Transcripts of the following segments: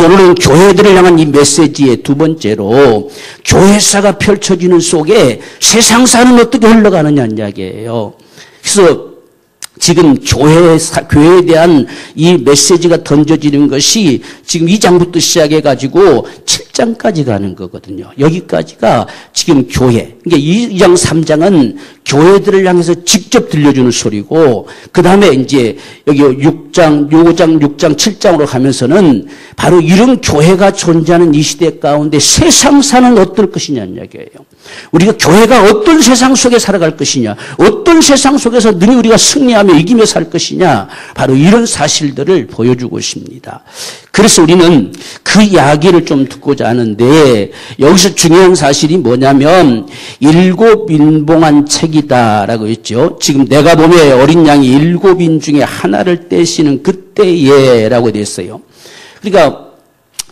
그래서 오늘은 교회들을 향한 이 메시지의 두 번째로 교회사가 펼쳐지는 속에 세상사는 어떻게 흘러가느냐는 이야기예요. 그래서 지금 교회에 대한 이 메시지가 던져지는 것이 지금 2장부터 시작해가지고 7장까지 가는 거거든요. 여기까지가 지금 교회. 그러니까 2장, 3장은 교회들을 향해서 직접 들려주는 소리고, 그 다음에 이제 여기 6장, 6장, 7장으로 가면서는 바로 이런 교회가 존재하는 이 시대 가운데 세상사는 어떨 것이냐는 이야기예요. 우리가 교회가 어떤 세상 속에 살아갈 것이냐, 어떤 세상 속에서 능히 우리가 승리하며 이기며 살 것이냐, 바로 이런 사실들을 보여주고 있습니다. 그래서 우리는 그 이야기를 좀 듣고자 하는데, 여기서 중요한 사실이 뭐냐면 7 인봉한 책이다라고 했죠. 지금 내가 봄에 어린 양이 7인 중에 하나를 떼시는 그때에라고 됐어요. 그러니까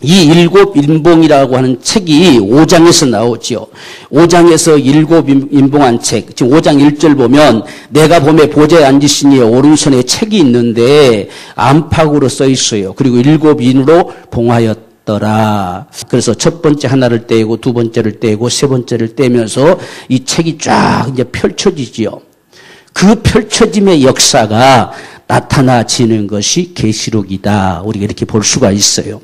이 7 인봉이라고 하는 책이 5장에서 나오죠. 5장에서 7 인봉한 책, 지금 5장 1절 보면 내가 봄에 보좌에 앉으시니 오른손에 책이 있는데 안팎으로 써 있어요. 그리고 7인으로 봉하였더라. 그래서 첫 번째 하나를 떼고 두 번째를 떼고 세 번째를 떼면서 이 책이 쫙 이제 펼쳐지지요. 그 펼쳐짐의 역사가 나타나지는 것이 계시록이다. 우리가 이렇게 볼 수가 있어요.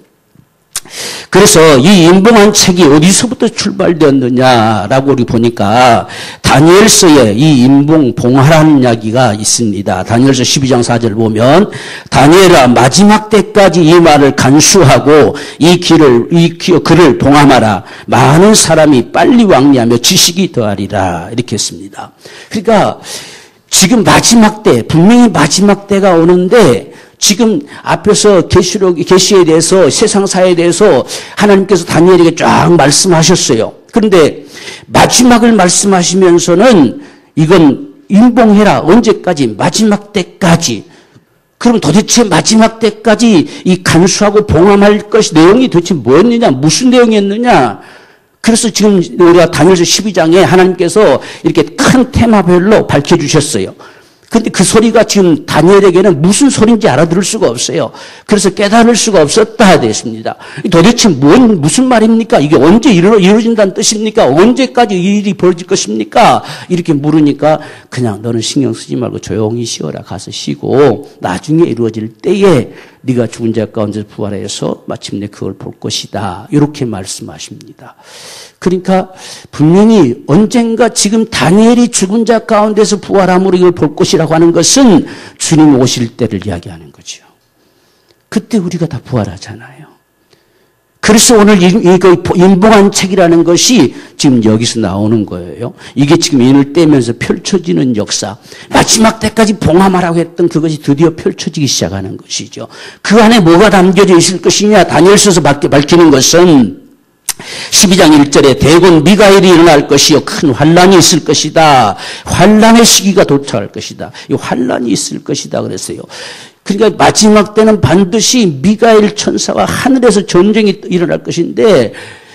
그래서 이 인봉한 책이 어디서부터 출발되었느냐라고 우리 보니까 다니엘서에 이 인봉 봉하라는 이야기가 있습니다. 다니엘서 12장 4절 보면 다니엘아 마지막 때까지 이 말을 간수하고 이 글을 봉함하라. 많은 사람이 빨리 왕래하며 지식이 더하리라. 이렇게 했습니다. 그러니까 지금 마지막 때, 분명히 마지막 때가 오는데 지금 앞에서 계시에 대해서 세상사에 대해서 하나님께서 다니엘에게 쫙 말씀하셨어요. 그런데 마지막을 말씀하시면서는 이건 인봉해라. 언제까지? 마지막 때까지. 그럼 도대체 마지막 때까지 이 간수하고 봉함할 것이 내용이 도대체 뭐였느냐? 무슨 내용이었느냐? 그래서 지금 우리가 다니엘서 12장에 하나님께서 이렇게 큰 테마별로 밝혀주셨어요. 근데 그 소리가 지금 다니엘에게는 무슨 소리인지 알아들을 수가 없어요. 그래서 깨달을 수가 없었다 됐습니다. 도대체 무슨 말입니까? 이게 언제 이루어진다는 뜻입니까? 언제까지 이 일이 벌어질 것입니까? 이렇게 물으니까 그냥 너는 신경 쓰지 말고 조용히 쉬어라. 가서 쉬고 나중에 이루어질 때에 네가 죽은 자 가운데서 부활해서 마침내 그걸 볼 것이다. 이렇게 말씀하십니다. 그러니까 분명히 언젠가 지금 다니엘이 죽은 자 가운데서 부활함으로 이걸 볼 것이라고 하는 것은 주님 오실 때를 이야기하는 거죠. 그때 우리가 다 부활하잖아요. 그래서 오늘 이거 인봉한 책이라는 것이 지금 여기서 나오는 거예요. 이게 지금 인을 떼면서 펼쳐지는 역사. 마지막 때까지 봉함하라고 했던 그것이 드디어 펼쳐지기 시작하는 것이죠. 그 안에 뭐가 담겨져 있을 것이냐. 다니엘서에서 밝히는 것은 12장 1절에 대군 미가엘이 일어날 것이요 큰 환란이 있을 것이다. 환란의 시기가 도착할 것이다. 이 환란이 있을 것이다 그랬어요. 그러니까 마지막 때는 반드시 미가엘 천사와 하늘에서 전쟁이 일어날 것인데,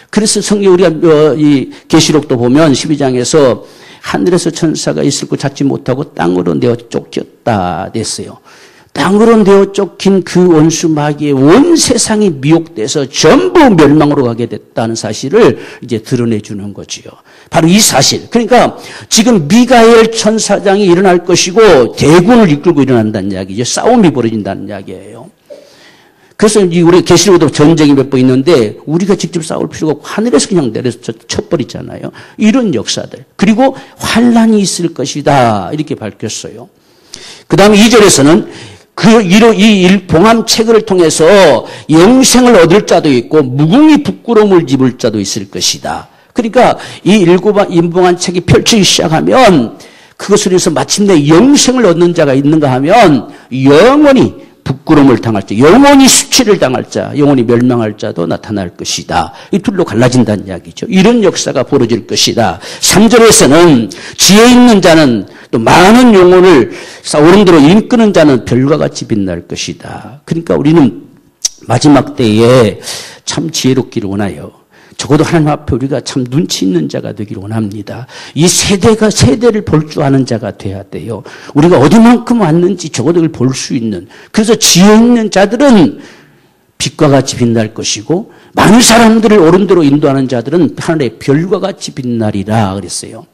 그래서 성경 우리가 이 계시록도 보면 12장에서 하늘에서 천사가 있을 것 찾지 못하고 땅으로 내어 쫓겼다 됐어요. 땅으로 내어 쫓긴 그 원수 마귀의 온 세상이 미혹돼서 전부 멸망으로 가게 됐다는 사실을 이제 드러내주는 거지요. 바로 이 사실. 그러니까 지금 미가엘 천사장이 일어날 것이고 대군을 이끌고 일어난다는 이야기죠. 싸움이 벌어진다는 이야기예요. 그래서 우리 계시록에도 전쟁이 몇 번 있는데 우리가 직접 싸울 필요가 없고 하늘에서 그냥 내려서 쳐버리잖아요. 이런 역사들. 그리고 환란이 있을 것이다. 이렇게 밝혔어요. 그 다음에 2절에서는 이 봉함 책을 통해서 영생을 얻을 자도 있고 무궁히 부끄러움을 입을 자도 있을 것이다. 그러니까 이 인봉한 책이 펼치기 시작하면 그것을 위해서 마침내 영생을 얻는 자가 있는가 하면 영원히 부끄러움을 당할 자, 영원히 수치를 당할 자, 영원히 멸망할 자도 나타날 것이다. 이 둘로 갈라진다는 이야기죠. 이런 역사가 벌어질 것이다. 3절에서는 지혜 있는 자는 또 많은 영혼을 오름대로 일끄는 자는 별과 같이 빛날 것이다. 그러니까 우리는 마지막 때에 참 지혜롭기를 원하여 적어도 하나님 앞에 우리가 참 눈치 있는 자가 되기를 원합니다. 이 세대를 볼 줄 아는 자가 돼야 돼요. 우리가 어디만큼 왔는지 적어도 이걸 볼 수 있는. 그래서 지혜 있는 자들은 빛과 같이 빛날 것이고 많은 사람들을 옳은 대로 인도하는 자들은 하늘의 별과 같이 빛나리라 그랬어요.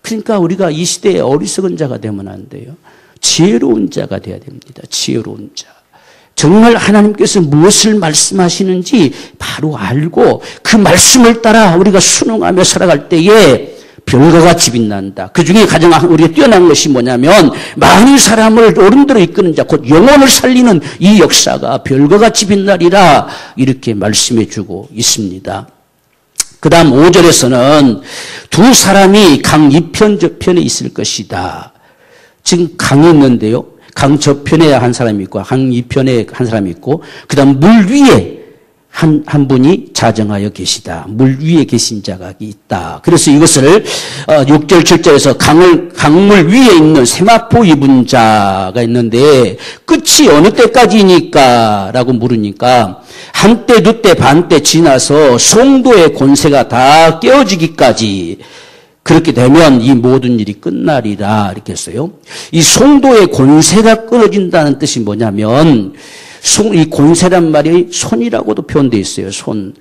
그러니까 우리가 이 시대에 어리석은 자가 되면 안 돼요. 지혜로운 자가 돼야 됩니다. 지혜로운 자. 정말 하나님께서 무엇을 말씀하시는지 바로 알고 그 말씀을 따라 우리가 순응하며 살아갈 때에 별과 같이 빛난다. 그 중에 가장 우리가 뛰어난 것이 뭐냐면 많은 사람을 옳은 대로 이끄는 자, 곧 영혼을 살리는 이 역사가 별과 같이 빛나리라 이렇게 말씀해 주고 있습니다. 그 다음 5절에서는 두 사람이 강 이편 저편에 있을 것이다. 지금 강이 있는데요. 강 저편에 한 사람이 있고 강 이편에 한 사람이 있고 그 다음 물 위에 한 분이 자정하여 계시다. 물 위에 계신 자가 있다. 그래서 이것을 6절 7절에서 강물 위에 있는 세마포 입은 자가 있는데 끝이 어느 때까지니까 라고 물으니까 한때 두때 반때 지나서 송도의 권세가 다 깨어지기까지 그렇게 되면 이 모든 일이 끝나리라 이렇게 했어요. 이 송도의 권세가 끊어진다는 뜻이 뭐냐면 이 권세란 말이 손이라고도 표현되어 있어요. 손.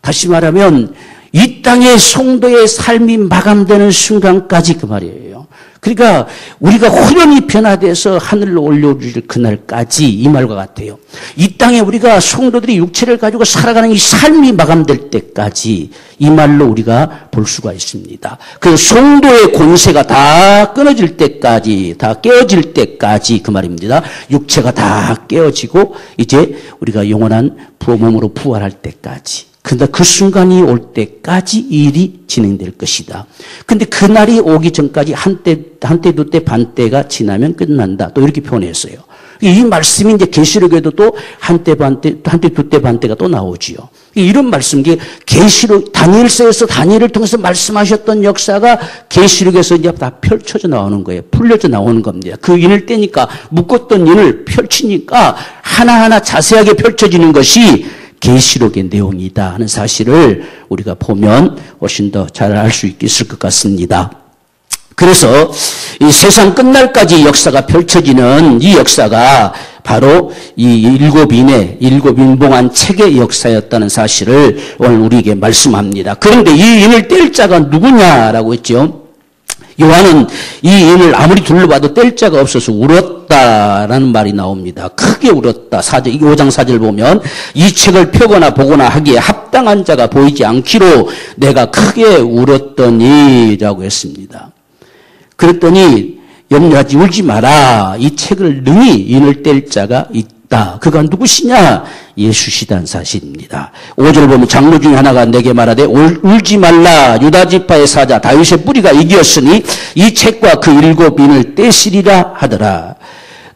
다시 말하면 이 땅의 송도의 삶이 마감되는 순간까지 그 말이에요. 그러니까 우리가 혼연히 변화돼서 하늘로 올려줄 그날까지 이 말과 같아요. 이 땅에 우리가 송도들이 육체를 가지고 살아가는 이 삶이 마감될 때까지 이 말로 우리가 볼 수가 있습니다. 그 송도의 권세가 다 끊어질 때까지, 다 깨어질 때까지 그 말입니다. 육체가 다 깨어지고 이제 우리가 영원한 몸으로 부활할 때까지. 근데 그 순간이 올 때까지 일이 진행될 것이다. 근데 그 날이 오기 전까지 한때, 두때, 반때가 지나면 끝난다. 또 이렇게 표현했어요. 이 말씀이 이제 계시록에도 또 한때, 두때, 반때가 또 나오지요. 이런 말씀, 계시록, 다니엘서에서 다니엘을 통해서 말씀하셨던 역사가 계시록에서 이제 다 펼쳐져 나오는 거예요. 풀려져 나오는 겁니다. 그 인을 떼니까, 묶었던 인을 펼치니까 하나하나 자세하게 펼쳐지는 것이 계시록의 내용이다 하는 사실을 우리가 보면 훨씬 더 잘 알 수 있을 것 같습니다. 그래서 이 세상 끝날까지 역사가 펼쳐지는 이 역사가 바로 이 일곱 인봉한 책의 역사였다는 사실을 오늘 우리에게 말씀합니다. 그런데 이 인을 뗄 자가 누구냐라고 했죠. 요한은 이 인을 아무리 둘러봐도 뗄 자가 없어서 울었다라는 말이 나옵니다. 크게 울었다. 5장 4절 보면 이 책을 펴거나 보거나 하기에 합당한 자가 보이지 않기로 내가 크게 울었더니라고 했습니다. 그랬더니 염려하지 울지 마라. 이 책을 능히 인을 뗄 자가 있다. 그가 누구시냐? 예수시다는 사실입니다. 5절 보면 장로 중에 하나가 내게 말하되 울지 말라. 유다 지파의 사자 다윗의 뿌리가 이기었으니 이 책과 그 7인을 떼시리라 하더라.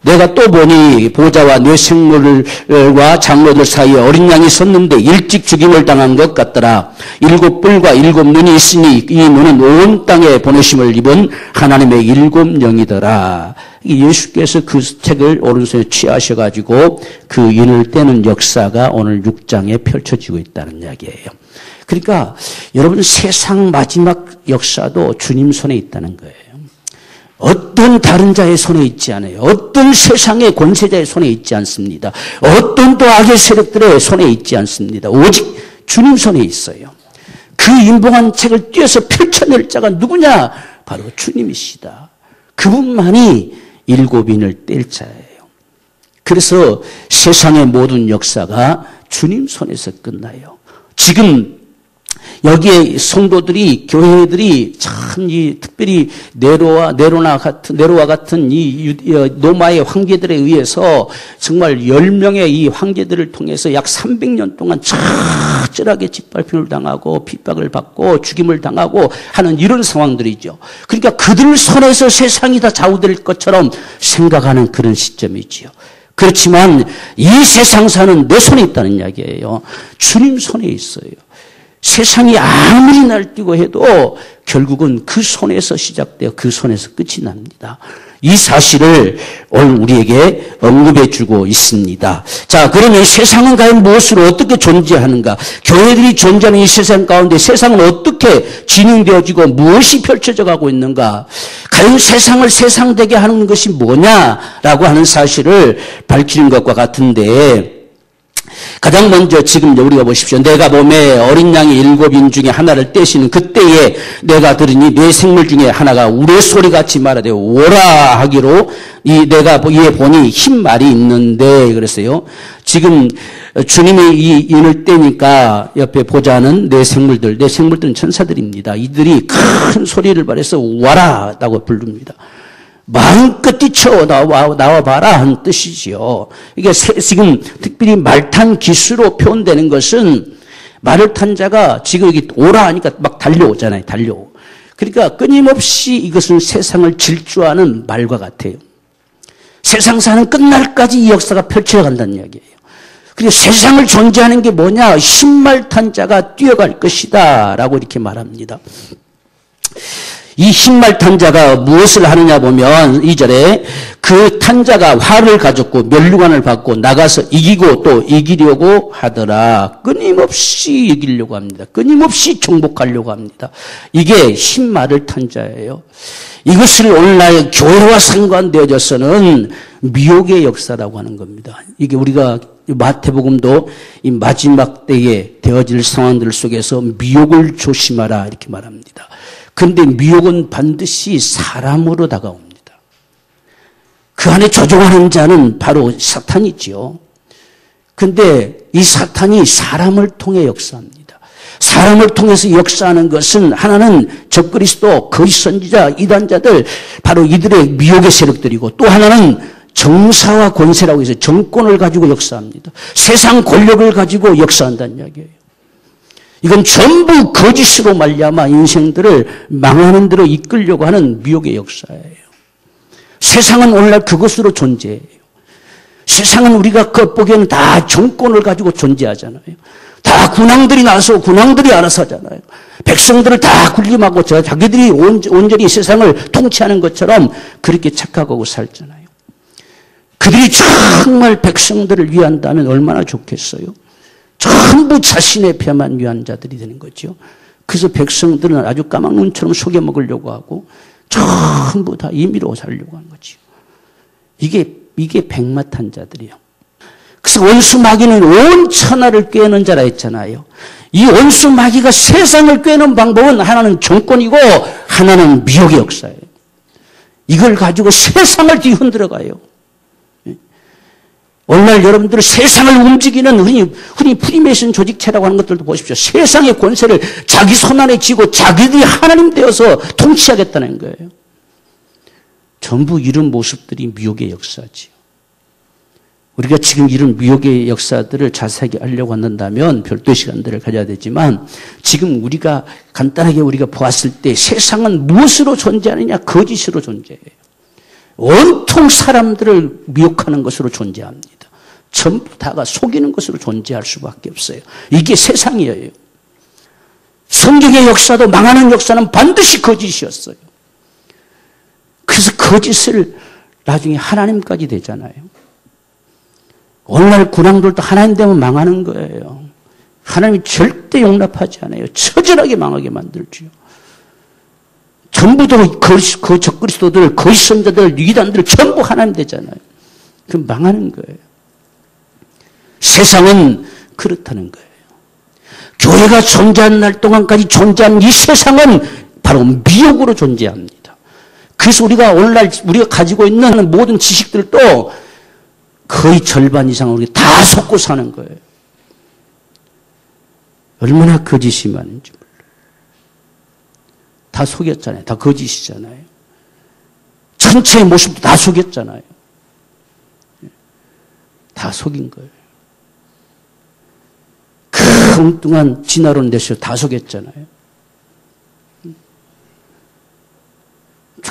내가 또 보니 보좌와 뇌생물과 장로들 사이에 어린 양이 섰는데 일찍 죽임을 당한 것 같더라. 7뿔과 7눈이 있으니 이 눈은 온 땅에 보내심을 입은 하나님의 7영이더라. 예수께서 그 책을 오른손에 취하셔가지고 그 인을 떼는 역사가 오늘 6장에 펼쳐지고 있다는 이야기예요. 그러니까 여러분 세상 마지막 역사도 주님 손에 있다는 거예요. 어떤 다른 자의 손에 있지 않아요. 어떤 세상의 권세자의 손에 있지 않습니다. 어떤 또 악의 세력들의 손에 있지 않습니다. 오직 주님 손에 있어요. 그 인봉한 책을 떼어서 펼쳐낼 자가 누구냐? 바로 주님이시다. 그분만이 7인을 뗄 자예요. 그래서 세상의 모든 역사가 주님 손에서 끝나요. 지금 여기에 성도들이, 교회들이 참 특별히 네로와 같은 이 로마의 황제들에 의해서 정말 10명의 이 황제들을 통해서 약 300년 동안 처절하게 짓밟힘을 당하고 핍박을 받고 죽임을 당하고 하는 이런 상황들이죠. 그러니까 그들 손에서 세상이 다 좌우될 것처럼 생각하는 그런 시점이지요. 그렇지만 이 세상사는 내 손에 있다는 이야기예요. 주님 손에 있어요. 세상이 아무리 날뛰고 해도 결국은 그 손에서 시작되어 그 손에서 끝이 납니다. 이 사실을 오늘 우리에게 언급해 주고 있습니다. 자, 그러면 세상은 과연 무엇으로 어떻게 존재하는가? 교회들이 존재하는 이 세상 가운데 세상은 어떻게 진행되어지고 무엇이 펼쳐져 가고 있는가? 과연 세상을 세상되게 하는 것이 뭐냐라고 하는 사실을 밝히는 것과 같은데 가장 먼저 지금 우리가 보십시오. 내가 봄에 어린 양의 7인 중에 하나를 떼시는 그때에 내가 들으니 네 생물 중에 하나가 우레소리같이 말하되 오라 하기로 내가 이에 보니 흰 말이 있는데 그랬어요. 지금 주님이 이 인을 떼니까 옆에 보자는 네 생물들은 천사들입니다. 이들이 큰 소리를 발해서 와라라고 부릅니다. 마음껏 뛰쳐 나와봐라 하는 뜻이지요. 이게 지금 특별히 말탄 기수로 표현되는 것은 말을 탄 자가 지금 여기 오라 하니까 막 달려오잖아요. 달려오. 그러니까 끊임없이 이것은 세상을 질주하는 말과 같아요. 세상 사는 끝날까지 이 역사가 펼쳐간다는 이야기예요. 그리고 세상을 존재하는 게 뭐냐? 흰말 탄 자가 뛰어갈 것이다 라고 이렇게 말합니다. 이 흰말 탄자가 무엇을 하느냐 보면 2절에 그 탄자가 활을 가졌고 면류관을 받고 나가서 이기고 또 이기려고 하더라. 끊임없이 이기려고 합니다. 끊임없이 정복하려고 합니다. 이게 흰말을 탄 자예요. 이것을 오늘날 교회와 상관되어져서는 미혹의 역사라고 하는 겁니다. 이게 우리가 마태복음도 이 마지막 때에 되어질 상황들 속에서 미혹을 조심하라 이렇게 말합니다. 그런데 미혹은 반드시 사람으로 다가옵니다. 그 안에 조종하는 자는 바로 사탄이지요. 그런데 이 사탄이 사람을 통해 역사합니다. 사람을 통해서 역사하는 것은 하나는 적그리스도, 거짓 선지자, 이단자들 바로 이들의 미혹의 세력들이고 또 하나는 정사와 권세라고 해서 정권을 가지고 역사합니다. 세상 권력을 가지고 역사한다는 이야기예요. 이건 전부 거짓으로 말미암아 인생들을 망하는 대로 이끌려고 하는 미혹의 역사예요. 세상은 오늘날 그것으로 존재해요. 세상은 우리가 겉보기에는 다 정권을 가지고 존재하잖아요. 다 군왕들이 나서 군왕들이 알아서 하잖아요. 백성들을 다 군림하고 자기들이 온전히 세상을 통치하는 것처럼 그렇게 착각하고 살잖아요. 그들이 정말 백성들을 위한다면 얼마나 좋겠어요. 전부 자신의 배만 위한 자들이 되는 거죠. 그래서 백성들은 아주 까막눈처럼 속여먹으려고 하고 전부 다 임의로 살려고 하는 거죠. 이게 백마탄 자들이요. 그래서 원수 마귀는 온 천하를 꿰는 자라 했잖아요. 이 원수 마귀가 세상을 꿰는 방법은 하나는 정권이고 하나는 미혹의 역사예요. 이걸 가지고 세상을 뒤흔들어 가요. 오늘날 여러분들은 세상을 움직이는 흔히 프리메이슨 조직체라고 하는 것들도 보십시오. 세상의 권세를 자기 손 안에 쥐고 자기들이 하나님 되어서 통치하겠다는 거예요. 전부 이런 모습들이 미혹의 역사지요. 우리가 지금 이런 미혹의 역사들을 자세하게 알려고 한다면 별도의 시간들을 가져야 되지만 지금 우리가 간단하게 우리가 보았을 때 세상은 무엇으로 존재하느냐? 거짓으로 존재해요. 온통 사람들을 미혹하는 것으로 존재합니다. 전부 다가 속이는 것으로 존재할 수밖에 없어요. 이게 세상이에요. 성경의 역사도 망하는 역사는 반드시 거짓이었어요. 그래서 거짓을 나중에 하나님까지 되잖아요. 오늘날 군왕들도 하나님 되면 망하는 거예요. 하나님이 절대 용납하지 않아요. 처절하게 망하게 만들지요. 전부 다 그 적그리스도들, 거짓 선자들, 이단들 전부 하나님 되잖아요. 그 망하는 거예요. 세상은 그렇다는 거예요. 교회가 존재하는 날 동안까지 존재하는 이 세상은 바로 미혹으로 존재합니다. 그래서 우리가 오늘날 우리가 가지고 있는 모든 지식들도 거의 절반 이상을 우리가 다 속고 사는 거예요. 얼마나 거짓이 많은지 몰라요. 다 속였잖아요. 다 거짓이잖아요. 전체의 모습도 다 속였잖아요. 다 속인 거예요. 그 엉뚱한 진화론 내셔 다 속였잖아요.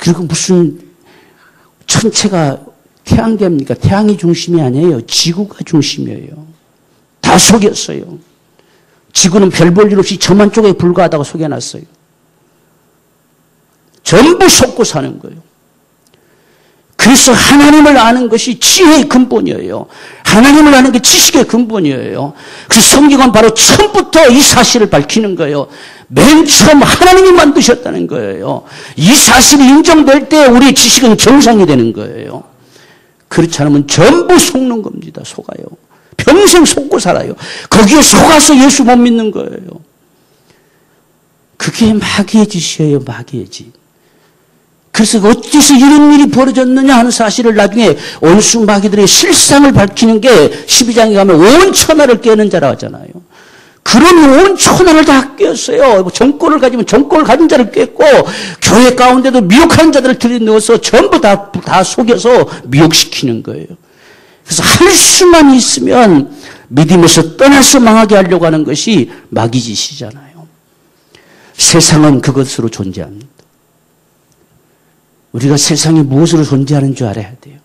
그리고 무슨 천체가 태양계입니까? 태양이 중심이 아니에요. 지구가 중심이에요. 다 속였어요. 지구는 별 볼 일 없이 저만 쪽에 불과하다고 속여놨어요. 전부 속고 사는 거예요. 그래서 하나님을 아는 것이 지혜의 근본이에요. 하나님을 아는 게 지식의 근본이에요. 그래서 성경은 바로 처음부터 이 사실을 밝히는 거예요. 맨 처음 하나님이 만드셨다는 거예요. 이 사실이 인정될 때 우리의 지식은 정상이 되는 거예요. 그렇지 않으면 전부 속는 겁니다. 속아요. 평생 속고 살아요. 거기에 속아서 예수 못 믿는 거예요. 그게 마귀의 짓이에요. 마귀의 짓. 그래서 어째서 이런 일이 벌어졌느냐 하는 사실을 나중에 온수 마귀들의 실상을 밝히는 게 12장에 가면 온 천하를 깨는 자라 하잖아요. 그러면 온 천하를 다 깼어요. 정권을 가지면 정권을 가진 자를 깼고 교회 가운데도 미혹한 자들을 들여넣어서 전부 다 속여서 미혹시키는 거예요. 그래서 할 수만 있으면 믿음에서 떠나서 망하게 하려고 하는 것이 마귀짓이잖아요. 세상은 그것으로 존재합니다. 우리가 세상이 무엇으로 존재하는 줄 알아야 돼요.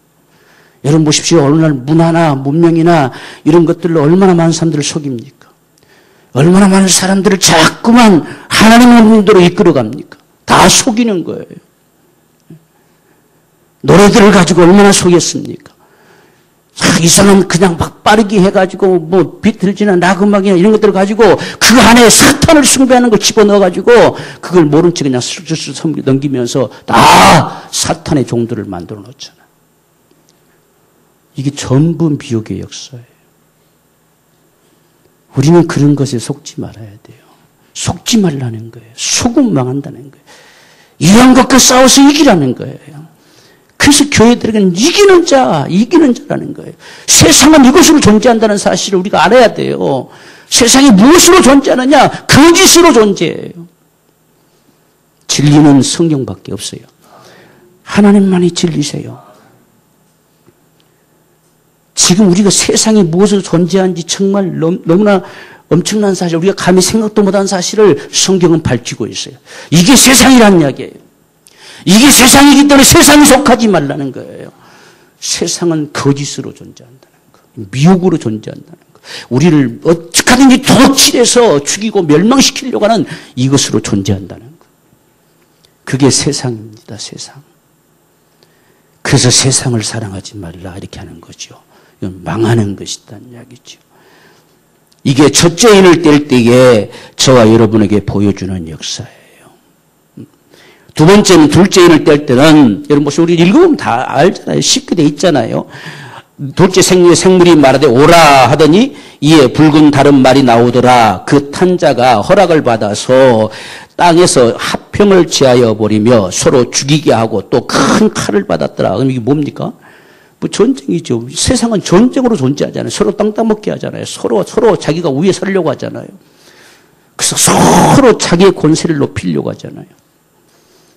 여러분 보십시오. 오늘날 문화나 문명이나 이런 것들로 얼마나 많은 사람들을 속입니까? 얼마나 많은 사람들을 자꾸만 하나님 없는 대로 이끌어갑니까? 다 속이는 거예요. 노래들을 가지고 얼마나 속였습니까? 이 사람 그냥 막 빠르게 해가지고 뭐 비틀즈나 락음악이나 이런 것들을 가지고 그 안에 사탄을 숭배하는 걸 집어넣어가지고 그걸 모른 채 그냥 슬슬 넘기면서 다 사탄의 종들을 만들어 놓잖아요. 이게 전부 미혹의 역사예요. 우리는 그런 것에 속지 말아야 돼요. 속지 말라는 거예요. 속으면 망한다는 거예요. 이런 것과 싸워서 이기라는 거예요. 그래서 교회들에게는 이기는 자라는 거예요. 세상은 이것으로 존재한다는 사실을 우리가 알아야 돼요. 세상이 무엇으로 존재하느냐? 거짓으로 존재해요. 진리는 성경밖에 없어요. 하나님만이 진리세요. 지금 우리가 세상이 무엇으로 존재하는지 정말 너무나 엄청난 사실, 우리가 감히 생각도 못한 사실을 성경은 밝히고 있어요. 이게 세상이라는 이야기예요. 이게 세상이기 때문에 세상에 속하지 말라는 거예요. 세상은 거짓으로 존재한다는 거, 미혹으로 존재한다는 거. 우리를 어떻게든지 도둑질해서 죽이고 멸망시키려고 하는 이것으로 존재한다는 거. 그게 세상입니다. 세상. 그래서 세상을 사랑하지 말라 이렇게 하는 거죠. 이건 망하는 것이라는 이야기죠. 이게 첫째 인을 뗄 때에 저와 여러분에게 보여주는 역사예요. 두 번째는 둘째 인을 뗄 때는 여러분 보시면 우리 읽으면 다 알잖아요. 쉽게 돼 있잖아요. 둘째 생물이 말하되 오라 하더니 이에 붉은 다른 말이 나오더라. 그 탄자가 허락을 받아서 땅에서 화평을 취하여 버리며 서로 죽이게 하고 또 큰 칼을 받았더라. 그럼 이게 뭡니까? 뭐 전쟁이죠. 세상은 전쟁으로 존재하잖아요. 서로 땅 따먹게 하잖아요. 서로 자기가 위에 서려고 하잖아요. 그래서 서로 자기의 권세를 높이려고 하잖아요.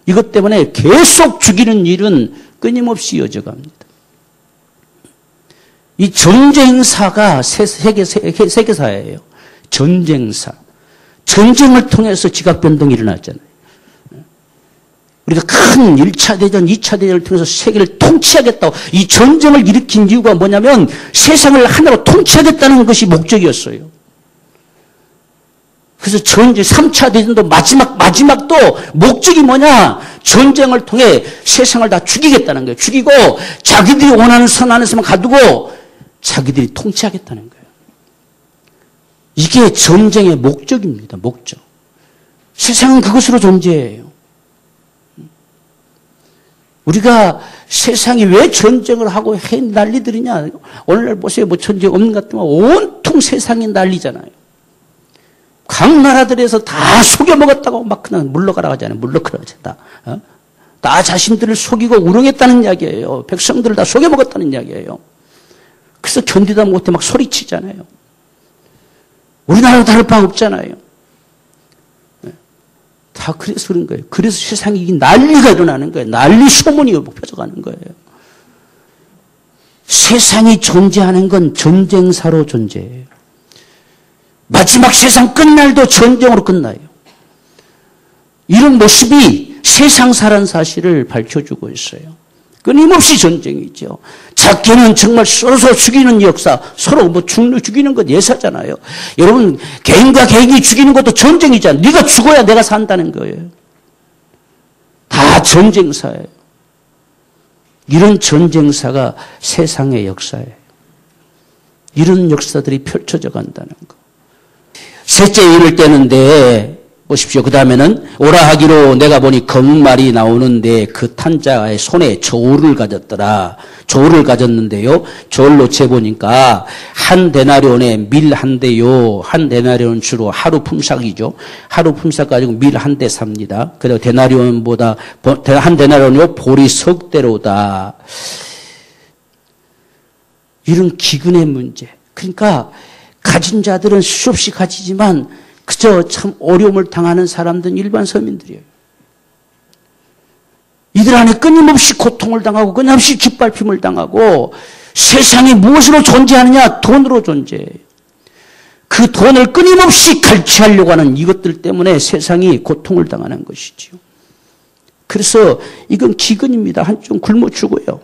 이것 때문에 계속 죽이는 일은 끊임없이 이어져갑니다. 이 전쟁사가 세계사예요. 전쟁사. 전쟁을 통해서 지각변동이 일어났잖아요. 우리가 큰 1차 대전, 2차 대전을 통해서 세계를 통치하겠다고 이 전쟁을 일으킨 이유가 뭐냐면 세상을 하나로 통치하겠다는 것이 목적이었어요. 그래서 전쟁, 3차 대전도 마지막도 목적이 뭐냐? 전쟁을 통해 세상을 다 죽이겠다는 거예요. 죽이고 자기들이 원하는 선 안에서만 가두고 자기들이 통치하겠다는 거예요. 이게 전쟁의 목적입니다. 목적. 세상은 그것으로 존재해요. 우리가 세상이 왜 전쟁을 하고 난리들이냐? 오늘날 보세요. 뭐 전쟁 없는 것 같지만 온통 세상이 난리잖아요. 각 나라들에서 다 속여먹었다고 막 그냥 물러가라고 하잖아요. 물러가라. 다 자신들을 속이고 우롱했다는 이야기예요. 백성들을 다 속여먹었다는 이야기예요. 그래서 견디다 못해 막 소리치잖아요. 우리나라도 다를 바 없잖아요. 다 그래서 그런 거예요. 그래서 세상에 난리가 일어나는 거예요. 난리 소문이 펴져가는 거예요. 세상이 존재하는 건 전쟁사로 존재해요. 마지막 세상 끝날도 전쟁으로 끝나요. 이런 모습이 세상사라는 사실을 밝혀주고 있어요. 끊임없이 전쟁이죠. 작게는 정말 서로 죽이는 역사, 서로 뭐 죽이는 것 예사잖아요. 여러분, 개인과 개인이 죽이는 것도 전쟁이잖아요. 네가 죽어야 내가 산다는 거예요. 다 전쟁사예요. 이런 전쟁사가 세상의 역사예요. 이런 역사들이 펼쳐져 간다는 거. 셋째 인을 떼는데 보십시오. 그 다음에는 오라 하기로 내가 보니 검은 말이 나오는데 그 탄자의 손에 저울을 가졌더라. 저울을 가졌는데요. 저울로 재보니까 한 데나리온에 밀 한 대요. 한 데나리온 주로 하루 품삯이죠. 하루 품삯 가지고 밀 한 대 삽니다. 그리고 데나리온보다 한 데나리온이요 보리 석 대로다. 이런 기근의 문제. 그러니까 가진 자들은 수없이 가지지만 그저 참 어려움을 당하는 사람들은 일반 서민들이에요. 이들 안에 끊임없이 고통을 당하고 끊임없이 짓밟힘을 당하고 세상이 무엇으로 존재하느냐? 돈으로 존재해요. 그 돈을 끊임없이 갈취하려고 하는 이것들 때문에 세상이 고통을 당하는 것이지요. 그래서 이건 기근입니다. 한쪽 굶어 죽어요.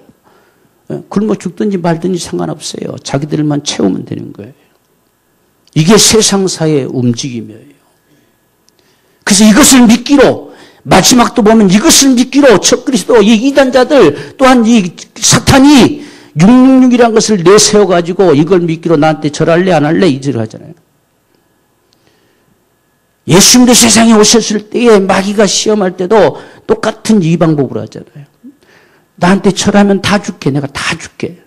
굶어 죽든지 말든지 상관없어요. 자기들만 채우면 되는 거예요. 이게 세상사의 움직임이에요. 그래서 이것을 믿기로 마지막도 보면 이것을 믿기로 적그리스도 이 이단자들 또한 이 사탄이 666이라는 것을 내세워가지고 이걸 믿기로 나한테 절할래 안 할래 이질을 하잖아요. 예수님도 세상에 오셨을 때에 마귀가 시험할 때도 똑같은 이 방법으로 하잖아요. 나한테 절하면 다 줄게. 내가 다 줄게.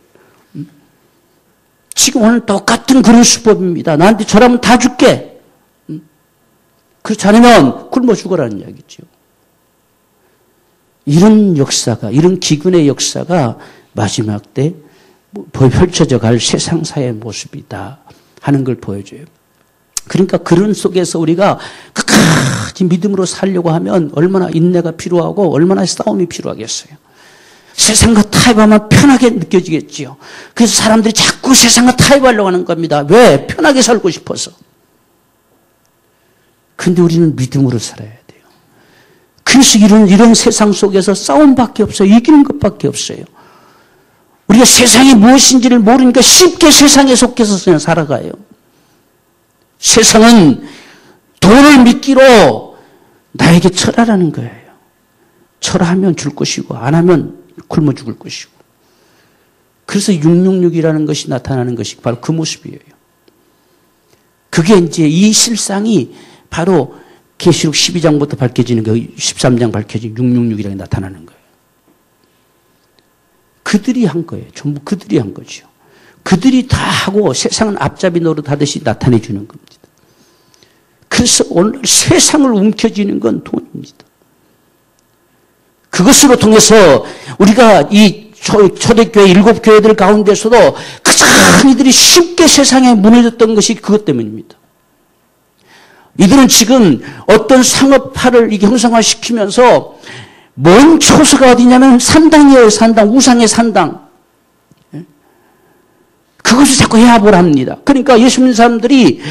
지금 오늘 똑같은 그런 수법입니다. 나한테 절하면 다 줄게. 그렇지 않으면 굶어 죽어라는 이야기죠. 이런 역사가, 이런 기근의 역사가 마지막 때 펼쳐져 갈 세상사의 모습이다 하는 걸 보여줘요. 그러니까 그런 속에서 우리가 끝까지 믿음으로 살려고 하면 얼마나 인내가 필요하고 얼마나 싸움이 필요하겠어요. 세상과 타협하면 편하게 느껴지겠지요. 그래서 사람들이 자꾸 세상과 타협하려고 하는 겁니다. 왜? 편하게 살고 싶어서. 근데 우리는 믿음으로 살아야 돼요. 그래서 이런 세상 속에서 싸움밖에 없어요. 이기는 것밖에 없어요. 우리가 세상이 무엇인지를 모르니까 쉽게 세상에 속해서 그냥 살아가요. 세상은 돈을 믿기로 나에게 철하라는 거예요. 철하면 줄 것이고 안 하면 굶어 죽을 것이고. 그래서 666이라는 것이 나타나는 것이 바로 그 모습이에요. 그게 이제 이 실상이 바로 계시록 12장부터 밝혀지는 거, 13장 밝혀진 666이라는 게 나타나는 거예요. 그들이 한 거예요. 전부 그들이 한 거죠. 그들이 다 하고 세상은 앞잡이 노릇하듯이 나타내 주는 겁니다. 그래서 오늘 세상을 움켜쥐는 건 돈입니다. 그것으로 통해서 우리가 이 초대교회 7교회들 가운데서도 가장 이들이 쉽게 세상에 무너졌던 것이 그것 때문입니다. 이들은 지금 어떤 상업화를 이게 형성화시키면서 먼 초소가 어디냐면 산당이에요. 산당. 우상의 산당. 그것을 자꾸 해압을 합니다. 그러니까 예수 믿는 사람들이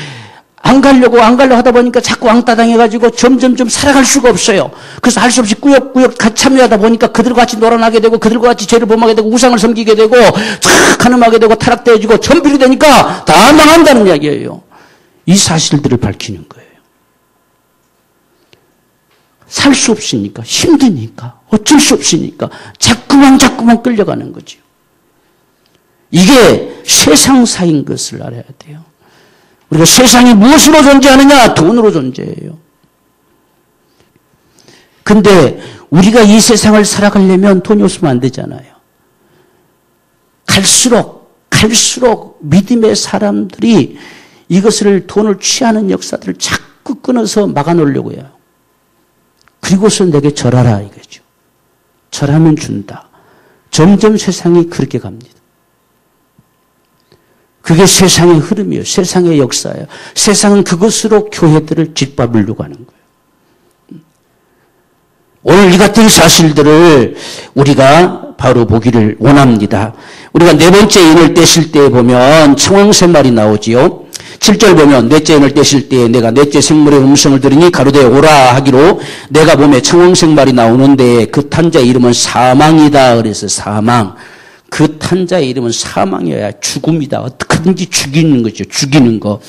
안 가려고 하다 보니까 자꾸 왕따 당해가지고 점점점 살아갈 수가 없어요. 그래서 할 수 없이 꾸역꾸역 같이 참여하다 보니까 그들과 같이 놀아나게 되고 그들과 같이 죄를 범하게 되고 우상을 섬기게 되고 착 가늠하게 되고 타락되어지고 전비리 되니까 다 망한다는 이야기예요. 이 사실들을 밝히는 거예요. 살 수 없으니까 힘드니까 어쩔 수 없으니까 자꾸만 끌려가는 거죠. 이게 세상사인 것을 알아야 돼요. 우리가 세상이 무엇으로 존재하느냐? 돈으로 존재해요. 근데 우리가 이 세상을 살아가려면 돈이 없으면 안 되잖아요. 갈수록 믿음의 사람들이 이것을 돈을 취하는 역사들을 자꾸 끊어서 막아놓으려고 해요. 그리고서 내게 절하라 이거죠. 절하면 준다. 점점 세상이 그렇게 갑니다. 그게 세상의 흐름이에요. 세상의 역사예요. 세상은 그것으로 교회들을 짓밟으려고 하는 거예요. 오늘 이 같은 사실들을 우리가 바로 보기를 원합니다. 우리가 네 번째 인을 떼실 때 보면 청왕새말이 나오지요. 7절 보면 넷째 인을 떼실 때 내가 넷째 생물의 음성을 들으니 가로되 오라 하기로 내가 보면 청왕새말이 나오는데 그 탄자의 이름은 사망이다. 그래서 사망. 그 탄자의 이름은 사망이어야 죽음이다. 어떻게든지 죽이는 거죠. 죽이는 거.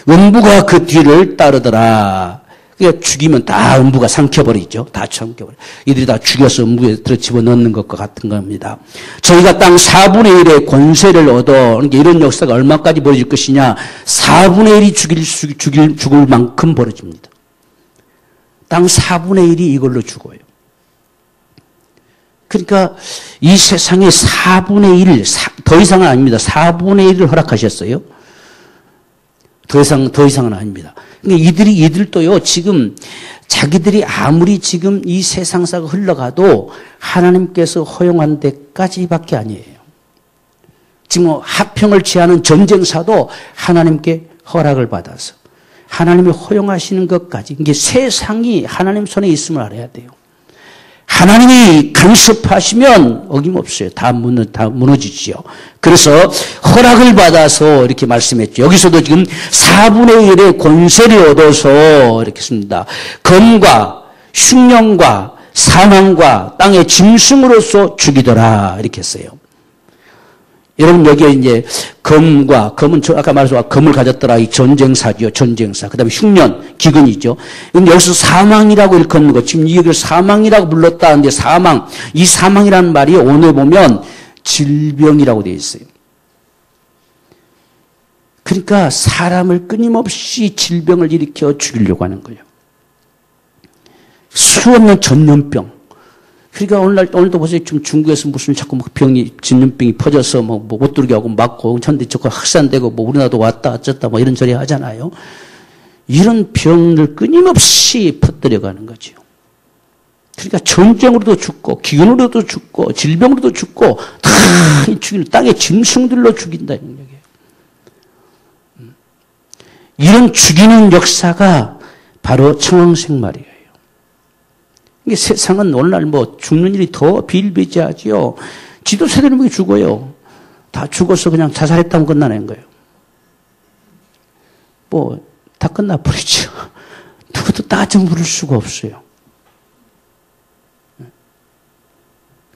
음부가 그 뒤를 따르더라. 그러니까 죽이면 다 음부가 삼켜버리죠. 다 삼켜버려. 이들이 다 죽여서 음부에 들어 집어넣는 것과 같은 겁니다. 저희가 땅 4분의 1의 권세를 얻어, 그러니까 이런 역사가 얼마까지 벌어질 것이냐. 4분의 1이 죽을 만큼 벌어집니다. 땅 4분의 1이 이걸로 죽어요. 그러니까 이 세상의 4분의 1, 더 이상은 아닙니다. 4분의 1을 허락하셨어요. 더 이상은 아닙니다. 그러니까 이들도요, 지금 자기들이 아무리 지금 이 세상사가 흘러가도 하나님께서 허용한 데까지밖에 아니에요. 지금 화평을 취하는 전쟁사도 하나님께 허락을 받아서 하나님이 허용하시는 것까지, 이게 세상이 하나님 손에 있음을 알아야 돼요. 하나님이 간섭하시면 어김없어요. 다 무너지죠. 그래서 허락을 받아서 이렇게 말씀했죠. 여기서도 지금 4분의 1의 권세를 얻어서 이렇게 씁니다. 검과 흉령과 사망과 땅의 짐승으로서 죽이더라 이렇게 했어요. 여러분 여기에 이제 검은 아까 말해서 검을 가졌더라 이 전쟁사죠. 전쟁사. 그다음에 흉년 기근이죠. 근데 여기서 사망이라고 일컫는 거 지금 이걸 사망이라고 불렀다는데 이 사망이라는 말이 오늘 보면 질병이라고 되어 있어요. 그러니까 사람을 끊임없이 질병을 일으켜 죽이려고 하는 거예요. 수없는 전염병. 그러니까 오늘도 보세요. 지금 중국에서 무슨 자꾸 전염병이 퍼져서 못 들게 하고 막고, 현대 저거 확산되고, 우리나라도 왔다, 어쩌다, 이런 소리 하잖아요. 이런 병을 끊임없이 퍼뜨려가는 거죠. 그러니까 전쟁으로도 죽고, 기근으로도 죽고, 질병으로도 죽고, 다 죽이는 땅의 짐승들로 죽인다는 얘기예요. 이런 죽이는 역사가 바로 청황생말이에요. 이게 세상은 오늘날 죽는 일이 더 비일비재하지요. 지도 세대는 죽어요. 다 죽어서 그냥 자살했다면 끝나는 거예요. 다 끝나버리죠. 누구도 따져 물을 수가 없어요.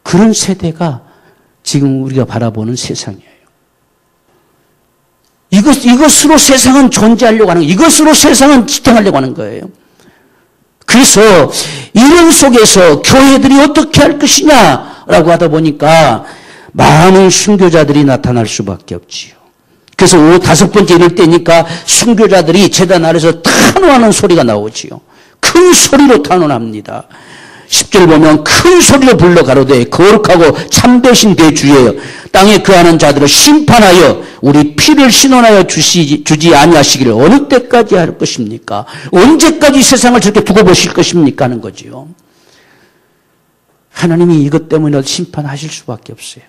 그런 세대가 지금 우리가 바라보는 세상이에요. 이것으로 세상은 존재하려고 하는 거예요. 이것으로 세상은 지탱하려고 하는 거예요. 그래서 이런 속에서 교회들이 어떻게 할 것이냐라고 하다 보니까 많은 순교자들이 나타날 수밖에 없지요. 그래서 5번째 이럴 때니까 순교자들이 제단 아래서 탄원하는 소리가 나오지요. 큰 소리로 탄원합니다. 10절 보면 큰 소리로 불러 가로되 거룩하고 참되신 대주예요. 땅에 거하는 자들을 심판하여 우리 피를 신원하여 주지 아니하시기를 어느 때까지 할 것입니까? 언제까지 세상을 저렇게 두고 보실 것입니까? 하는 거지요. 하나님이 이것 때문에 심판하실 수밖에 없어요.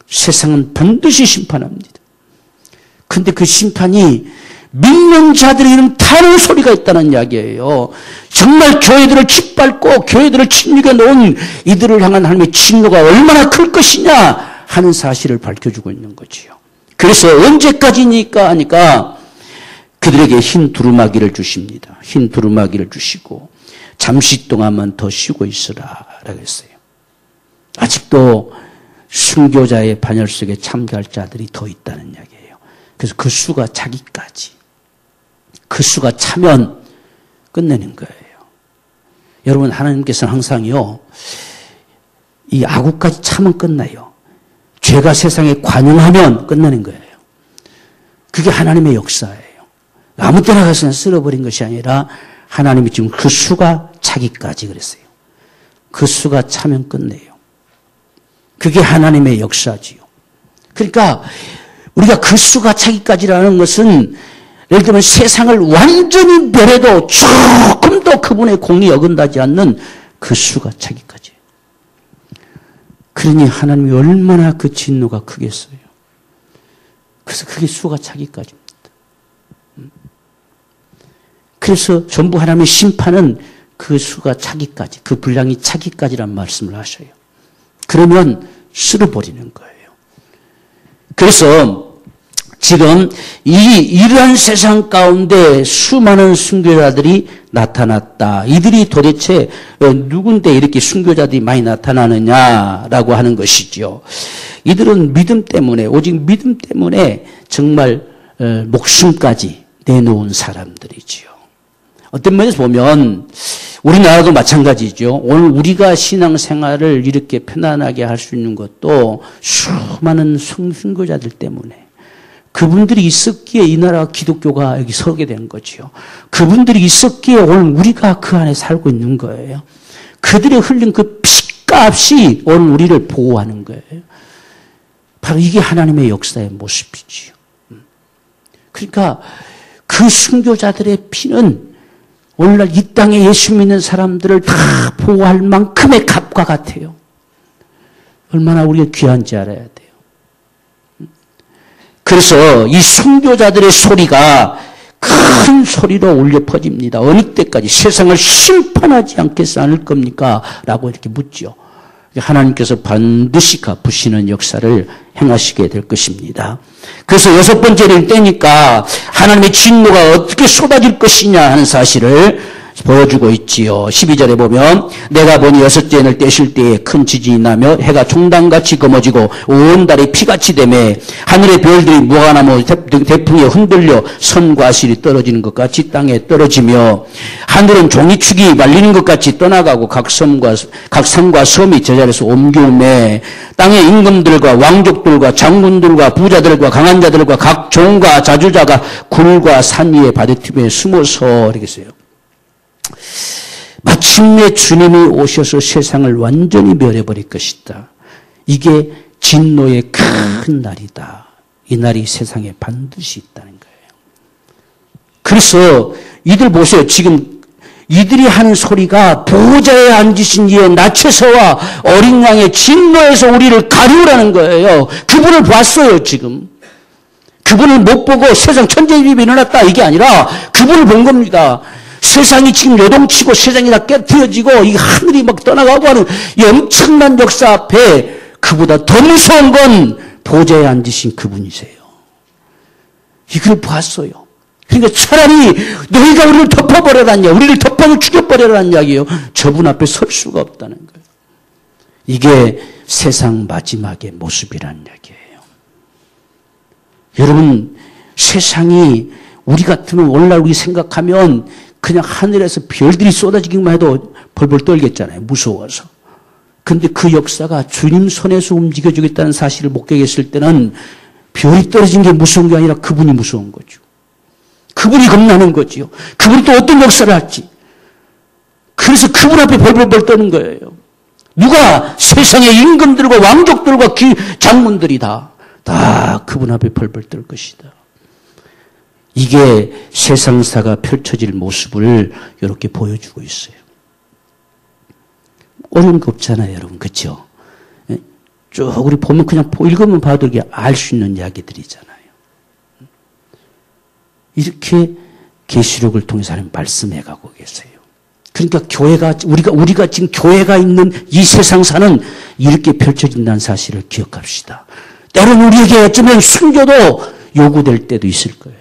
세상은 반드시 심판합니다. 근데 그 심판이 믿는 자들이 이런 타는 소리가 있다는 이야기예요. 정말 교회들을 짓밟고 교회들을 침묵에 놓은 이들을 향한 하나님의 진노가 얼마나 클 것이냐 하는 사실을 밝혀주고 있는 거지요. 그래서 언제까지니까 하니까 그들에게 흰 두루마기를 주십니다. 흰 두루마기를 주시고 잠시 동안만 더 쉬고 있으라 라고 했어요. 아직도 순교자의 반열 속에 참가할 자들이 더 있다는 이야기예요. 그래서 그 수가 차기까지, 그 수가 차면 끝내는 거예요. 여러분, 하나님께서는 항상요, 이 악우까지 차면 끝나요. 죄가 세상에 관영하면 끝나는 거예요. 그게 하나님의 역사예요. 아무 때나 가서 쓸어버린 것이 아니라 하나님이 지금 그 수가 차기까지 그랬어요. 그 수가 차면 끝내요. 그게 하나님의 역사지요. 그러니까 우리가 그 수가 차기까지라는 것은 예를 들면 세상을 완전히 멸해도 조금도 그분의 공이 어긋나지 않는 그 수가 차기까지. 그러니 하나님이 얼마나 그 진노가 크겠어요. 그래서 그게 수가 차기까지입니다. 그래서 전부 하나님의 심판은 그 수가 차기까지, 그 분량이 차기까지란 말씀을 하셔요. 그러면 쓸어버리는 거예요. 그래서 지금 이러한 세상 가운데 수많은 순교자들이 나타났다. 이들이 도대체 누군데 이렇게 순교자들이 많이 나타나느냐라고 하는 것이죠. 이들은 믿음 때문에, 오직 믿음 때문에 정말 목숨까지 내놓은 사람들이지요. 어떤 면에서 보면 우리나라도 마찬가지죠. 오늘 우리가 신앙생활을 이렇게 편안하게 할 수 있는 것도 수많은 순교자들 때문에, 그분들이 있었기에 이 나라 기독교가 여기 서게 된 거지요. 그분들이 있었기에 오늘 우리가 그 안에 살고 있는 거예요. 그들의 흘린 그 피값이 오늘 우리를 보호하는 거예요. 바로 이게 하나님의 역사의 모습이지요. 그러니까 그 순교자들의 피는 오늘날 이 땅에 예수 믿는 사람들을 다 보호할 만큼의 값과 같아요. 얼마나 우리가 귀한지 알아야 돼요. 그래서 이 순교자들의 소리가 큰 소리로 울려 퍼집니다. 어느 때까지 세상을 심판하지 않겠어 않을 겁니까? 라고 이렇게 묻죠. 하나님께서 반드시 갚으시는 역사를 행하시게 될 것입니다. 그래서 6번째는 때니까 하나님의 진노가 어떻게 쏟아질 것이냐 하는 사실을 보여주고 있지요. 12절에 보면 내가 보니 6째를 떼실 때에 큰 지진이 나며 해가 종단같이 검어지고 온 달이 피같이 되매 하늘의 별들이 무화과나무 대풍에 흔들려 선과 실이 떨어지는 것 같이 땅에 떨어지며 하늘은 종이축이 말리는 것 같이 떠나가고 각 산과 섬이 제자리에서 옮겨오매 땅의 임금들과 왕족들과 장군들과 부자들과 강한 자들과 각 종과 자주자가 굴과 산 위에 바다틈에 숨어서 이렇게 써요. 마침내 주님이 오셔서 세상을 완전히 멸해버릴 것이다. 이게 진노의 큰 날이다. 이 날이 세상에 반드시 있다는 거예요. 그래서 이들 보세요. 지금 이들이 하는 소리가 보호자에 앉으신 이의 나체서와 어린 양의 진노에서 우리를 가리우라는 거예요. 그분을 봤어요. 지금. 그분을 못 보고 세상 천재지변이 일어났다 이게 아니라 그분을 본 겁니다. 세상이 지금 요동치고 세상이 다 깨트려지고 이 하늘이 막 떠나가고 하는 이 엄청난 역사 앞에 그보다 더 무서운 건 보좌에 앉으신 그분이세요. 이걸 봤어요. 그러니까 차라리 너희가 우리를 덮어버려라냐, 우리를 덮어서 죽여버려라는 이야기예요. 저분 앞에 설 수가 없다는 거예요. 이게 세상 마지막의 모습이라는 이야기예요. 여러분, 세상이 우리 같으면 오늘날 우리 생각하면 그냥 하늘에서 별들이 쏟아지기만 해도 벌벌 떨겠잖아요. 무서워서. 근데 그 역사가 주님 손에서 움직여주겠다는 사실을 목격했을 때는 별이 떨어진 게 무서운 게 아니라 그분이 무서운 거죠. 그분이 겁나는 거지요. 그분이 또 어떤 역사를 할지. 그래서 그분 앞에 벌벌 떠는 거예요. 누가? 세상의 임금들과 왕족들과 장군들이 다 그분 앞에 벌벌 떨 것이다. 이게 세상사가 펼쳐질 모습을 이렇게 보여주고 있어요. 어려운 거 없잖아요, 여러분. 그렇죠? 쭉 우리 보면 그냥 읽으면 봐도 이게 알 수 있는 이야기들이잖아요. 이렇게 계시록을 통해서 하나님 말씀해 가고 계세요. 그러니까 교회가 우리가 지금 교회가 있는 이 세상사는 이렇게 펼쳐진다는 사실을 기억합시다. 때로는 우리에게 어쩌면 순교도 요구될 때도 있을 거예요.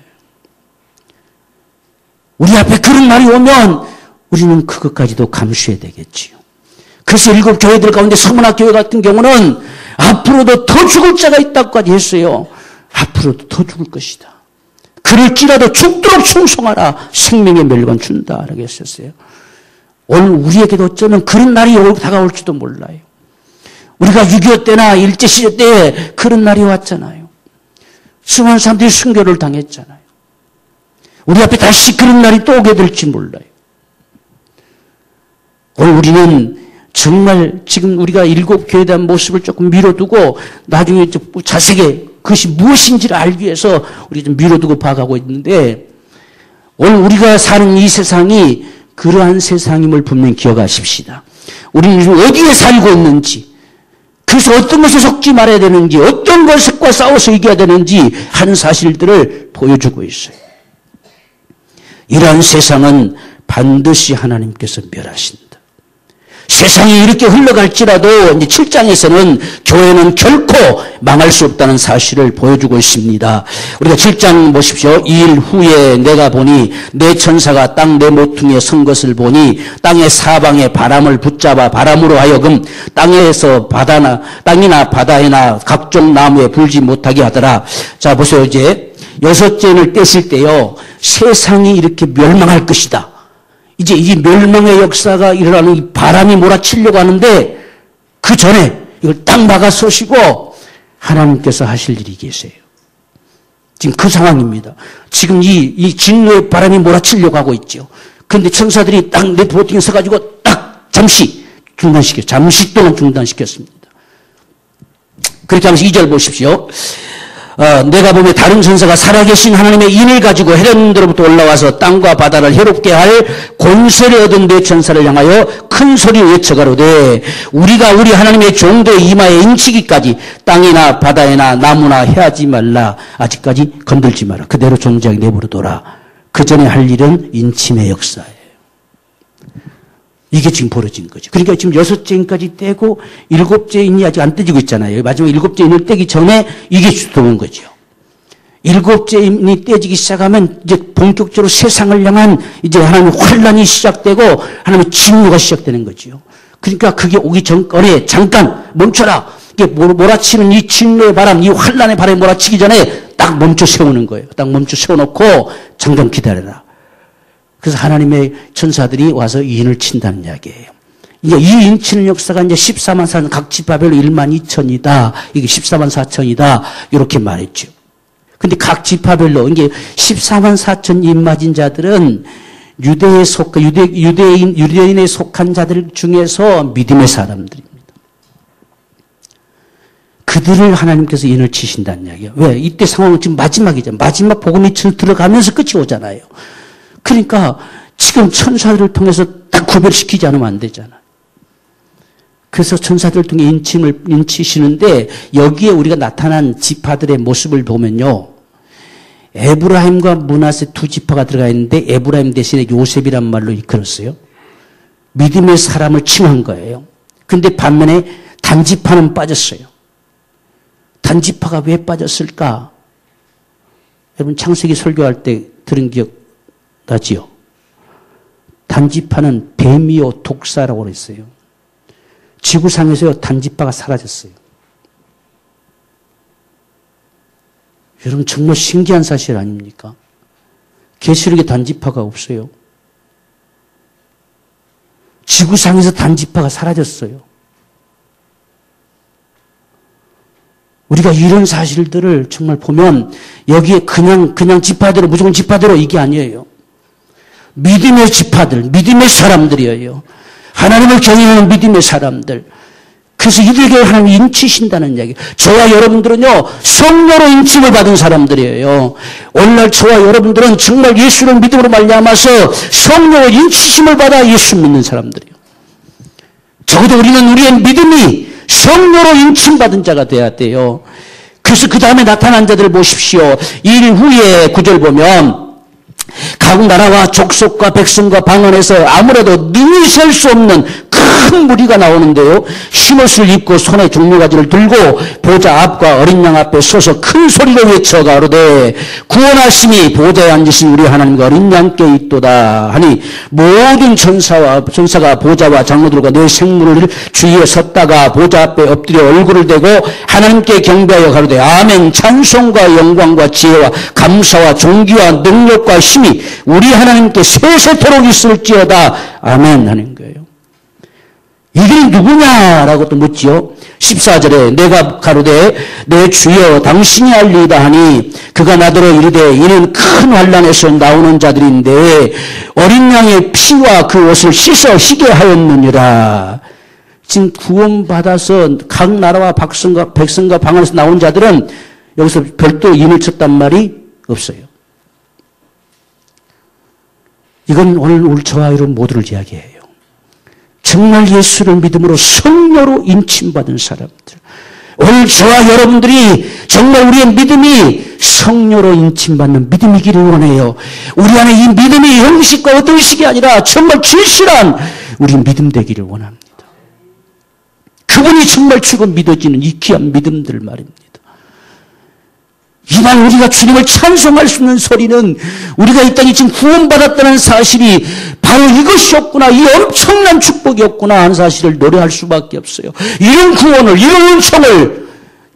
우리 앞에 그런 날이 오면 우리는 그것까지도 감수해야 되겠지요. 그래서 7 교회들 가운데 서문학교회 같은 경우는 앞으로도 더 죽을 자가 있다고까지 했어요. 앞으로도 더 죽을 것이다. 그럴지라도 죽도록 충성하라. 생명의 멸관 준다. 라고 했었어요. 오늘 우리에게도 어쩌면 그런 날이 다가올지도 몰라요. 우리가 6.25 때나 일제시대 때 그런 날이 왔잖아요. 수많은 사람들이 순교를 당했잖아요. 우리 앞에 다시 그런 날이 또 오게 될지 몰라요. 오늘 우리는 정말 지금 우리가 7 교회에 대한 모습을 조금 미뤄두고 나중에 좀 자세하게 그것이 무엇인지를 알기 위해서 우리가 좀 미뤄두고 봐가고 있는데 오늘 우리가 사는 이 세상이 그러한 세상임을 분명히 기억하십시다. 우리는 요즘 어디에 살고 있는지 그래서 어떤 것에 속지 말아야 되는지 어떤 것과 싸워서 이겨야 되는지 하는 사실들을 보여주고 있어요. 이러한 세상은 반드시 하나님께서 멸하신다. 세상이 이렇게 흘러갈지라도 이제 7장에서는 교회는 결코 망할 수 없다는 사실을 보여주고 있습니다. 우리가 7장 보십시오. 2일 후에 내가 보니 내 천사가 땅 내 모퉁이에 선 것을 보니 땅의 사방에 바람을 붙잡아 바람으로 하여금 땅이나 바다에나 각종 나무에 불지 못하게 하더라. 자 보세요. 이제 6째를 떼실 때요. 세상이 이렇게 멸망할 것이다. 이제 이 멸망의 역사가 일어나는 이 바람이 몰아치려고 하는데 그 전에 이걸 딱 막아서시고 하나님께서 하실 일이 계세요. 지금 그 상황입니다. 지금 이 진노의 바람이 몰아치려고 하고 있죠. 그런데 천사들이 딱 네트워킹에 서가지고 딱 잠시 동안 중단시켰습니다. 그렇게 하면서 2절 보십시오. 내가 보면 다른 천사가 살아계신 하나님의 인을 가지고 헤련들로부터 올라와서 땅과 바다를 해롭게 할 권세를 얻은 네 천사를 향하여 큰 소리로 외쳐가로되 우리가 우리 하나님의 종도의 이마에 인치기까지 땅이나 바다에나 나무나 해하지 말라. 아직까지 건들지 마라. 그대로 존재하게 내버려둬라. 그 전에 할 일은 인침의 역사예요. 이게 지금 벌어진 거죠. 그러니까 지금 6째 인까지 떼고 7째 인이 아직 안 떼지고 있잖아요. 마지막 7째 인을 떼기 전에 이게 들어온 거죠. 7째 인이 떼지기 시작하면 이제 본격적으로 세상을 향한 이제 하나님의 환란이 시작되고 하나님의 진노가 시작되는 거죠. 그러니까 그게 오기 전에 잠깐 멈춰라. 이게 몰아치는 이 진노의 바람, 이 환란의 바람이 몰아치기 전에 딱 멈춰 세우는 거예요. 딱 멈춰 세워놓고 잠깐 기다려라. 그래서 하나님의 천사들이 와서 인을 친다는 이야기예요. 이제 이 인 치는 역사가 이제 14만 4천, 각 지파별로 1만 2천이다. 이게 14만 4천이다. 이렇게 말했죠. 근데 각 지파별로, 이게 14만 4천 인 맞은 자들은 유대인에 속한 자들 중에서 믿음의 사람들입니다. 그들을 하나님께서 인을 치신다는 이야기예요. 왜? 이때 상황은 지금 마지막이죠. 마지막 복음이 들어가면서 끝이 오잖아요. 그러니까 지금 천사들을 통해서 딱 구별시키지 않으면 안 되잖아. 그래서 천사들을 통해 인치시는데 여기에 우리가 나타난 지파들의 모습을 보면요. 에브라임과 므낫세 두 지파가 들어가 있는데 에브라임 대신에 요셉이란 말로 이끌었어요. 믿음의 사람을 칭한 거예요. 근데 반면에 단지파는 빠졌어요. 단지파가 왜 빠졌을까? 여러분 창세기 설교할 때 들은 기억 나지요? 단지파는 뱀이요 독사라고 그랬어요. 지구상에서 단지파가 사라졌어요. 여러분 정말 신기한 사실 아닙니까? 계시록에 단지파가 없어요. 지구상에서 단지파가 사라졌어요. 우리가 이런 사실들을 정말 보면 여기에 그냥 지파대로 무조건 지파대로 이게 아니에요. 믿음의 지파들, 믿음의 사람들이에요. 하나님을 경외하는 믿음의 사람들. 그래서 이들에게 하나님이 인치신다는 이야기. 저와 여러분들은요, 성령으로 인침을 받은 사람들이에요. 오늘날 저와 여러분들은 정말 예수를 믿음으로 말미암아서 성령으로 인치심을 받아 예수 믿는 사람들이에요. 적어도 우리는 우리의 믿음이 성령으로 인침받은 자가 돼야 돼요. 그래서 그 다음에 나타난 자들을 보십시오. 일 후에 9절 보면 각 나라와 족속과 백성과 방언에서 아무래도 능히 셀 수 없는 큰 무리가 나오는데요. 흰옷을 입고 손에 종려가지를 들고 보좌 앞과 어린 양 앞에 서서 큰 소리로 외쳐 가로되 구원하심이 보좌에 앉으신 우리 하나님과 어린 양께 있도다 하니 모든 천사가 보좌와 장로들과 내 생물을 주위에 섰다가 보좌 앞에 엎드려 얼굴을 대고 하나님께 경배하여 가로되 아멘. 찬송과 영광과 지혜와 감사와 존귀와 능력과 힘이 우리 하나님께 세세토록 있을지어다. 아멘 하는 거예요. 이게 누구냐라고 또 묻지요. 14절에 내가 가로되 내 주여 당신이 알리이다 하니 그가 나더러 이르되 이는 큰 환난에서 나오는 자들인데 어린 양의 피와 그 옷을 씻어 희게 하였느니라. 지금 구원받아서 각 나라와 백성과 방언에서 나온 자들은 여기서 별도 인을 쳤단 말이 없어요. 이건 오늘 저와 여러분 모두를 이야기해요. 정말 예수를 믿음으로 성령으로 인침받은 사람들. 오늘 저와 여러분들이 정말 우리의 믿음이 성령으로 인침받는 믿음이기를 원해요. 우리 안에 이 믿음이 형식과 어떤 식이 아니라 정말 진실한 우리 믿음 되기를 원합니다. 그분이 정말 주고 믿어지는 이 귀한 믿음들 말입니다. 이만 우리가 주님을 찬송할 수 있는 소리는 우리가 이 땅에 지금 구원받았다는 사실이 바로 이것이었구나, 이 엄청난 축복이었구나 하는 사실을 노래할 수밖에 없어요. 이런 구원을, 이런 은총을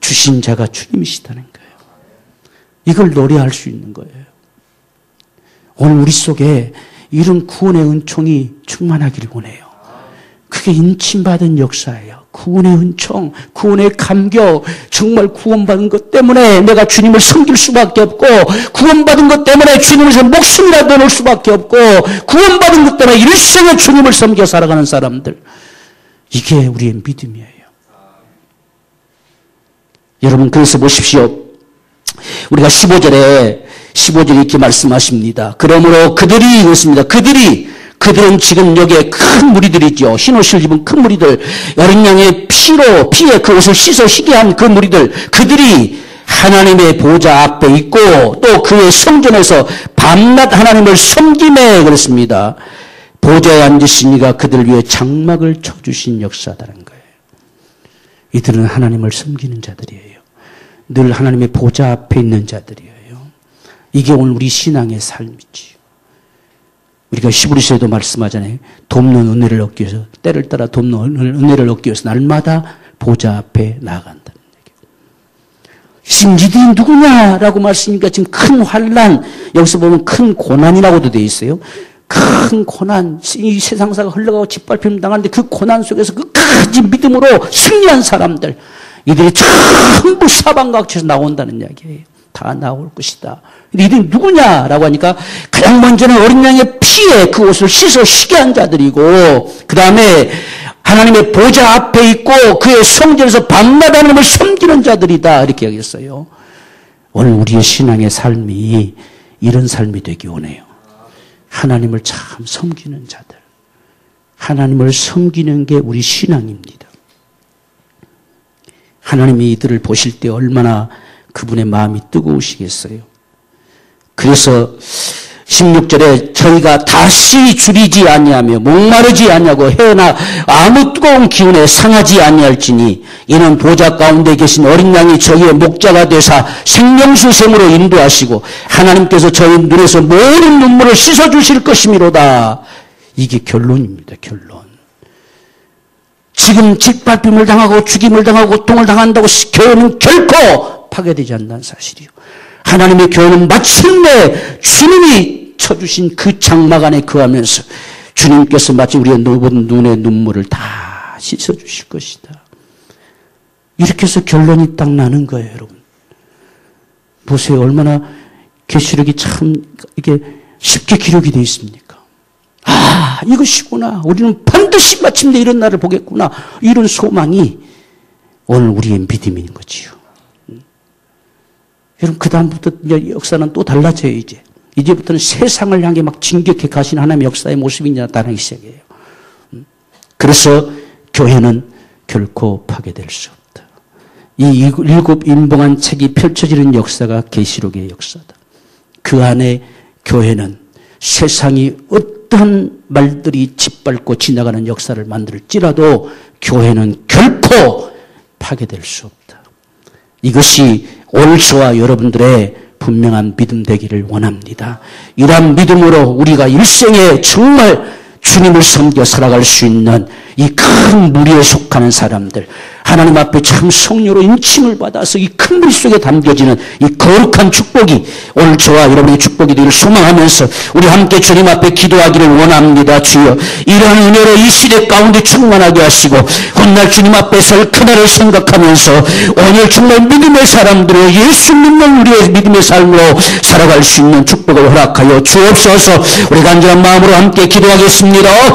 주신 자가 주님이시다는 거예요. 이걸 노래할 수 있는 거예요. 오늘 우리 속에 이런 구원의 은총이 충만하기를 원해요. 그게 인침받은 역사예요. 구원의 은총, 구원의 감격, 정말 구원받은 것 때문에 내가 주님을 섬길 수밖에 없고, 구원받은 것 때문에 주님을 위해서 목숨이라도 놓을 수밖에 없고, 구원받은 것 때문에 일생에 주님을 섬겨 살아가는 사람들, 이게 우리의 믿음이에요. 여러분, 그래서 보십시오. 우리가 15절에 이렇게 말씀하십니다. 그러므로 그들이 그렇습니다. 그들은 지금 여기에 큰 무리들이죠. 흰 옷을 입은 큰 무리들, 어린 양의 피에 그 옷을 씻어 희게 한 그 무리들, 그들이 하나님의 보좌 앞에 있고 또 그의 성전에서 밤낮 하나님을 섬김에 그렇습니다. 보좌에 앉으신 이가 그들 위해 장막을 쳐주신 역사다라는 거예요. 이들은 하나님을 섬기는 자들이에요. 늘 하나님의 보좌 앞에 있는 자들이에요. 이게 오늘 우리 신앙의 삶이지. 우리가 히브리서에도 말씀하잖아요. 돕는 은혜를 얻기 위해서, 때를 따라 돕는 은혜를 얻기 위해서 날마다 보좌 앞에 나아간다는 얘기예요. 지금 니들이 누구냐라고 말씀하니까 지금 큰 환난, 여기서 보면 큰 고난이라고도 되어 있어요. 큰 고난, 이 세상사가 흘러가고 짓밟힘을 당하는데 그 고난 속에서 끝까지 믿음으로 승리한 사람들, 이들이 전부 사방각지에서 나온다는 이야기예요. 다 나올 것이다. 이들이 누구냐라고 하니까 가장 먼저는 어린 양의 피에 그 옷을 씻어 희게 한 자들이고, 그 다음에 하나님의 보좌 앞에 있고 그의 성전에서 밤낮 하나님을 섬기는 자들이다, 이렇게 얘기했어요. 오늘 우리의 신앙의 삶이 이런 삶이 되기 원해요. 하나님을 참 섬기는 자들, 하나님을 섬기는 게 우리 신앙입니다. 하나님이 이들을 보실 때 얼마나 그분의 마음이 뜨거우시겠어요. 그래서 16절에 저희가 다시 줄이지 아니하며 목마르지 아니하고 해나 아무 뜨거운 기운에 상하지 아니할지니 이는 보좌 가운데 계신 어린 양이 저희의 목자가 되사 생명수 샘으로 인도하시고 하나님께서 저희 눈에서 모든 눈물을 씻어주실 것이미로다. 이게 결론입니다. 결론. 지금 짓밟힘을 당하고 죽임을 당하고 고통을 당한다고 교회는 결코 파괴되지 않는다는 사실이요. 하나님의 교회는 마침내 주님이 쳐주신 그 장막 안에 거하면서 주님께서 마치 우리의 눈의 눈물을 다 씻어주실 것이다. 이렇게 해서 결론이 딱 나는 거예요, 여러분. 보세요. 얼마나 계시록이 참 이게 쉽게 기록이 되어 있습니까? 아, 이것이구나. 우리는 반드시 마침내 이런 날을 보겠구나. 이런 소망이 오늘 우리의 믿음인 거지요. 여러분, 그 다음부터 역사는 또 달라져요, 이제. 이제부터는 세상을 향해 막 진격해 가신 하나님의 역사의 모습이 나타나기 시작해요. 그래서 교회는 결코 파괴될 수 없다. 이 일곱 인봉한 책이 펼쳐지는 역사가 계시록의 역사다. 그 안에 교회는 세상이 어떤 말들이 짓밟고 지나가는 역사를 만들지라도 교회는 결코 파괴될 수 없다. 이것이 오늘 저와 여러분들의 분명한 믿음 되기를 원합니다. 이러한 믿음으로 우리가 일생에 정말 주님을 섬겨 살아갈 수 있는 이 큰 무리에 속하는 사람들, 하나님 앞에 참 성령으로 인침을 받아서 이 큰 무리 속에 담겨지는 이 거룩한 축복이 오늘 저와 여러분의 축복이 되기를 소망하면서 우리 함께 주님 앞에 기도하기를 원합니다. 주여, 이러한 은혜로 이 시대 가운데 충만하게 하시고 훗날 주님 앞에 설 그날을 생각하면서 오늘 정말 믿음의 사람들로 예수 믿는 우리의 믿음의 삶으로 살아갈 수 있는 축복을 허락하여 주옵소서. 우리 간절한 마음으로 함께 기도하겠습니다.